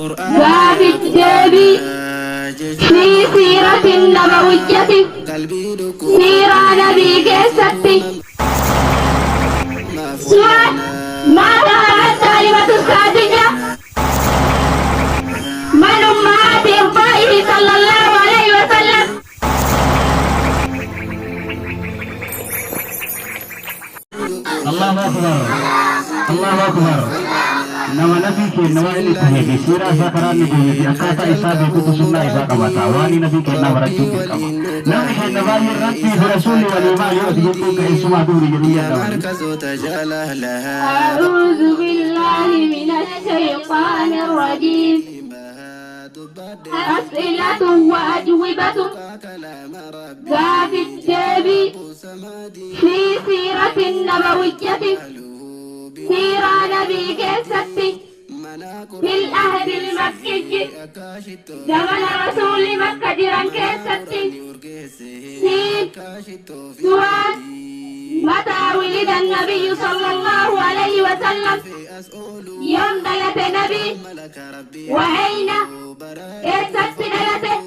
باب الدابي في سيرة النبوية سيرة نبي كيستي. سؤال: ما هي الكلمة السادسة؟ من أمهات إرضائه صلى الله عليه وسلم؟ الله أكبر الله أكبر. نما نبي كي نوائل تهي بسيرة سكران نبي في أكاتا إسابة كتسنة إساء قبطا واني نبي كي نورجو كما نبي كي نبالي ربي برسول والإيمان يؤذيكم كإسماء دوري جميع أعوذ بالله من الشيطان الرجيم. أسئلة وأجوبة. باب الدابي في سيرة النبوية سيرة نبي كيستي في الأهد المكي زمن رسول مكة جران كيستي. سؤال: متى ولد النبي صلى الله عليه وسلم؟ يوم دلت نبي وأين كيست دلته؟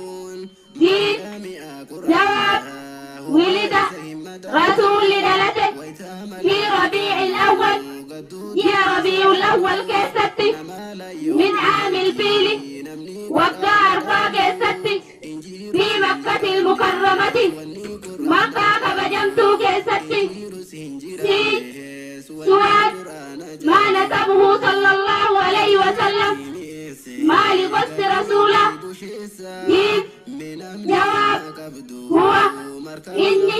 جواب: ولد رسول دلته في ربيع الأول يا ربيع الأول كيستي من عام الفيل وقع كيستي في مكة المكرمة مكة كبجمت كيستي. سؤال: ما نسبه صلى الله عليه وسلم؟ ما لقصد رسوله؟ جواب: هو إني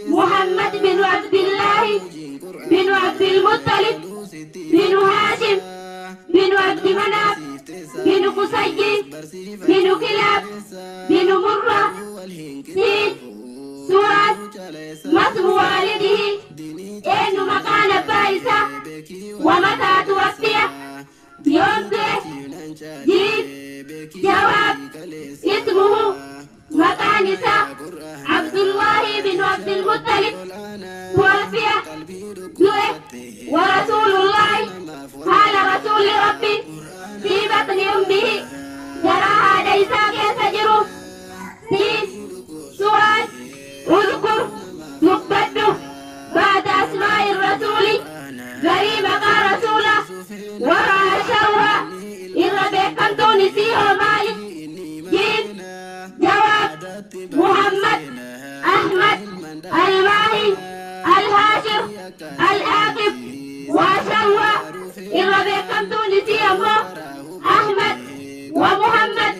محمد بن عبد الله بن عبد المطلب بن هاشم بن عبد مناف بن قصي بن كلاب بن مرة. سؤال: ما اسم والده؟ أين مكان بائسة؟ ومتى توفي؟ يوم جواب: اسمه مكانسة عبد الله بن عبد المطلب توفي. ورسول الله قال رسول ربي في بطن أمه جراها ليس كيسجر. سؤال: اذكر مقبته بعد أسماء الرسول غريب رسوله ورأى شوها إن ربكم تونسيه مالك. جواب: محمد أحمد الماهي الهاشر العاقب وشوى إن ربكم تونسيه أحمد ومحمد.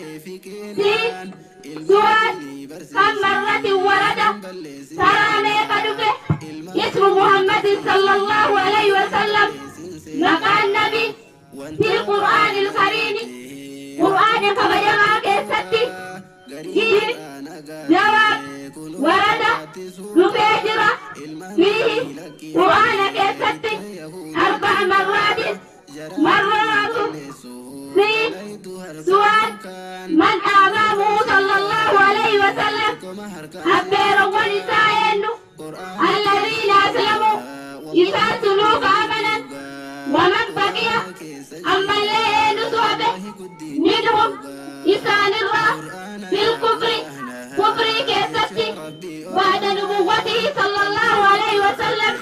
سؤال: كم مرة ورد سراني قدفه اسم محمد صلى الله عليه وسلم مكان النبي في القرآن الكريم؟ قرآن كبجمع كيستي. جواب: ورد نفيجرة فيه قرآن كيستي 4 مرات. سؤال: من أمامه صلى الله عليه وسلم؟ أبير ونسائن الذين أسلموا إذا سلوك أمنا ومن بقي أما الليل صحبه منهم إسان الرأى في الكفر كفر كيستي بعد نبوته صلى الله عليه وسلم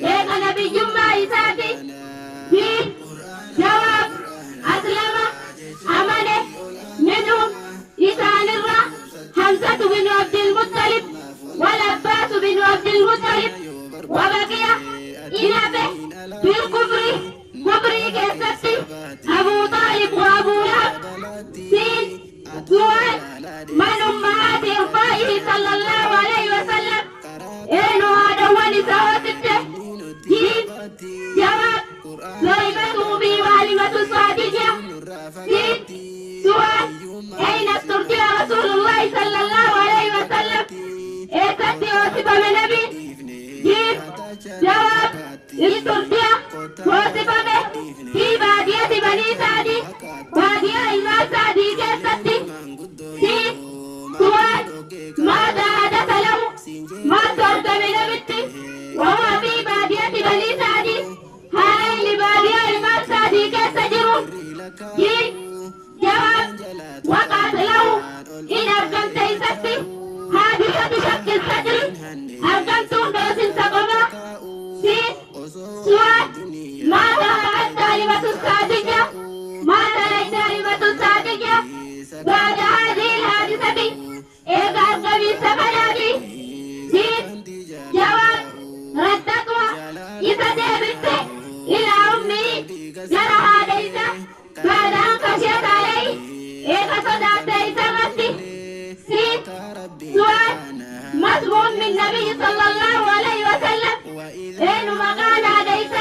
لك نبي جمع إساتي. جواب: أسلم أمنه منهم إسان الرأى حمزة بن عبد المطلب والعباس بن عبد المطلب وبقي إنابه في الكفر كفر كيستي أبو طالب وأبو لهب. سؤال: من أمهات إرضائه صلى الله عليه وسلم؟ أين هذا ونساء 6. جواب: زوجته بوالمة صادقة. سؤال: أين استرجع رسول الله صلى الله عليه وسلم؟ إيستي وصف من نبي؟ جواب: استرجع وصف به في بادية بني سعدي بادية إمام سعدي كيستي. سؤال: ماذا حدث له؟ ما صرت من نبي وهو في بادية بني سعدي هاي لبادية إمام سعدي كيستجر. إن أرقمت إنساتي حادثة شك الصدر أرقمتون دوس سقما سين سواد ماذا رأت كلمة الصادقة ماذا رأت كلمة الصادقة بعد هذه الحادثة إذا أرقمي سبلابي سين جواب ردتها إذا دابت إلى أمي جرها ليس بعد أن خشيت عليه إذا صدقت إذا غدي سين سؤال مضمون من النبي صلى الله عليه وسلم إنما قال ليس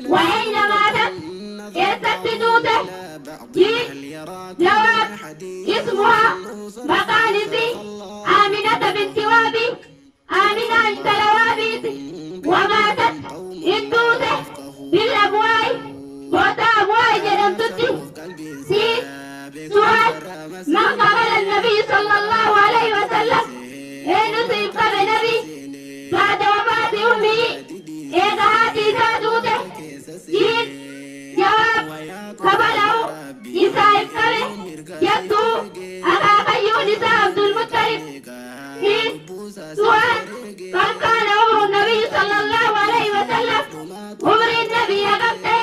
وأين ماتت يستدوته جواب اسمها مقالسي آمنة بنت وابي آمنة بنت لوابيت وماتت الدوته بالأبواء وتأبواء جنمتتي سين سؤال من قبل النبي صلى الله عليه وسلم إن نصيب قبل نبي بعد وفاة أمه إذا هاتي سادوته سين جواب قبله إسائب قبل يبدو أخاك يونس عبد المطلب سين سؤال كم كان عمر النبي صلى الله عليه وسلم عمر النبي أقبته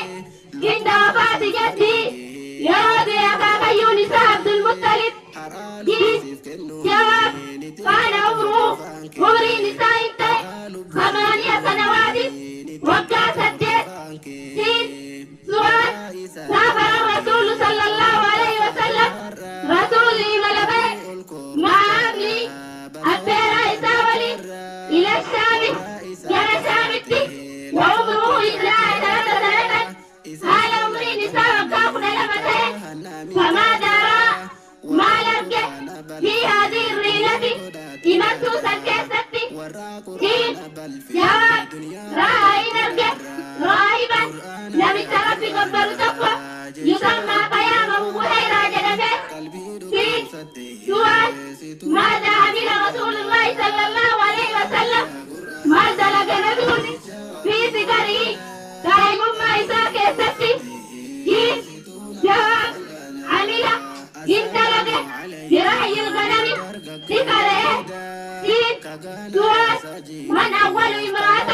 عند وفاة جدي يا أخاك يونس عبد المطلب جواب كان عمره عمر نساء 8 سنوات وقع سدد سين سؤال سافر الرسول صلى الله عليه وسلم رسول ملبي مع أمري أبير إساولي إلى الشام جرى شامتي وعمره 12 سنة قال عمري نساء وقافنا لمتين فما درى ما لرجع في هذه الريلة إمسوسا كيستي سين جواب رأي نرجع راهبا لم يترف قبل تقوى يسمى قيامه بحيرا جنبه سين سؤال ماذا عمل رسول الله صلى الله عليه وسلم ما سلك نبي في سكره قائم ما إساء كيستي سين جواب عمل انطلق برحي الغنم سكره سين سؤال من أول امرأة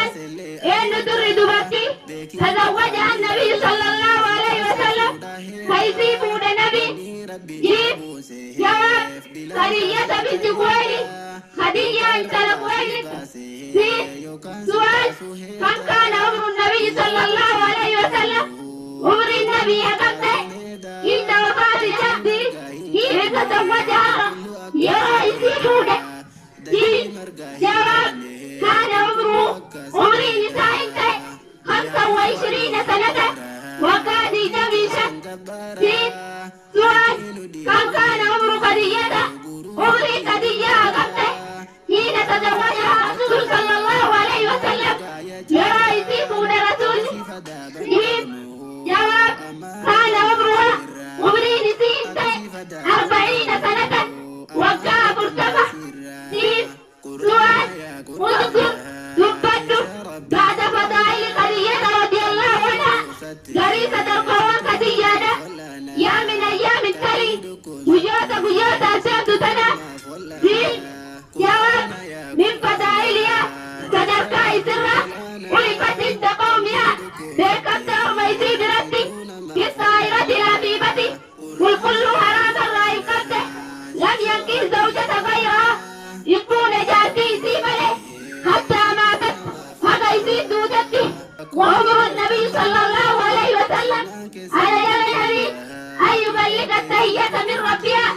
إن تريد بكي تزوجها النبي صلى الله عليه وسلم فيصيبون النبي جيب جواب خديجة بنت خويلد خديجة بنت خويلد سين سؤال كم كان عمر النبي صلى الله عليه وسلم عمر النبي أقبته عند وفاة جدي حين تزوجها يصيبون جواب كان عمره عمر نساء 25 سنة وكان جميشا سين سؤال كم كان عمر خديجة عمر خديجة أقبته حين تزوجها رسول صلى الله عليه وسلم يصيبون رسول سين جواب كان عمرها عمر نساء 40 سنة وكان مرتفع سين سؤال اذكر يبدو بعد فضائل خديجة رضي الله عنها جريسة القوام خديجة يا من أيام التلي بيوت أشهد سنة سين جواب من فضائلها صدرت سرا عرفت عند قومها بكبت أميسي بربي في الطائرة الحبيبة والكل حرام الرأي قبته لم ينكح زوجة غيرها يكون جاتي سيبله حتى ماتت فقيسي دودتي وعمر النبي صلى الله عليه وسلم على النبي أن يبلغ التحية من ربها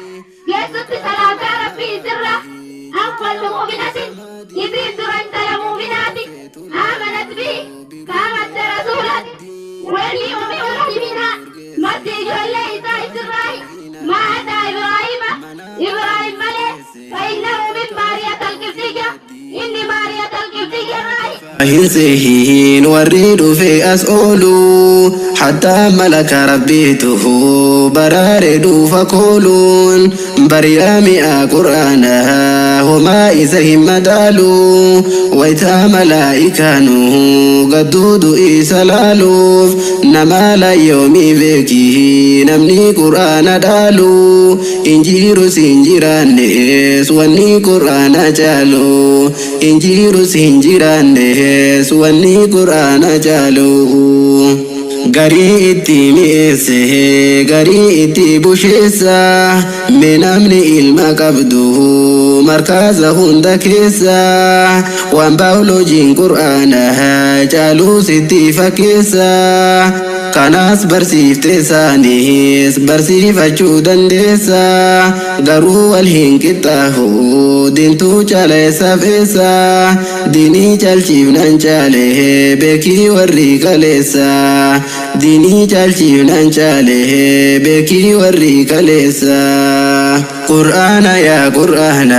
يسد 3 ربي سرا أول مؤمنة إذ سرنت المؤمنات آمنت به كانت رسولا واليوم منها مسجد ليس إسرائيل ما أتى إبراهيم ملك فإنه من مارية القبطية إني مارية القبطية أهنسهين وريد في أسئلو حتى ملك ربيته برارد فقولون بريامي قرآنها هما إسهم مدالو ويتا ملائكانو قدود إسلالو نما لا يومي بكي نمني قرآن دالو إنجيرو سنجيران نهس واني قرآن جالو إنجيرو سنجيران نهس واني قرآن جالو غري إتي ميسه غري إتي بوشيسا من أمن إلما قبضه مركز هندكيسا وان باولوجين قرآنها جالو ستي فكيسا كناس برسيف تسانيس برسيف أجودن ديسا غرو والهنكتاهو دينتو چالي سفيسا ديني چالچيو ننچالي بكي ورّيك ليسا ديني چالچيو ننچالي بكي ورّيك ليسا قرآن يا قرآن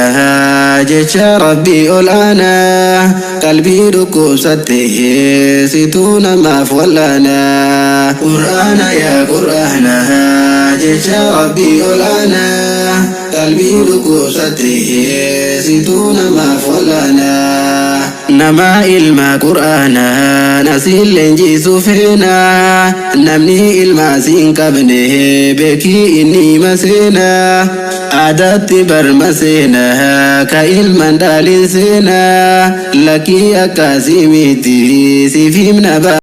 جيشا ربي أولانا قلبي ركو سته ستون ما فولانا قرآن يا قرآن جيشا ربي أولانا قلبي ركو سته ستون ما فولانا نما إلما قرآنا نسيل لنجي سفينا نمني إلما سينكبنه بكي إني مسينا عادت برمسينا كإلما دالين سينا لكي أكاسيميتي سيفيم نبا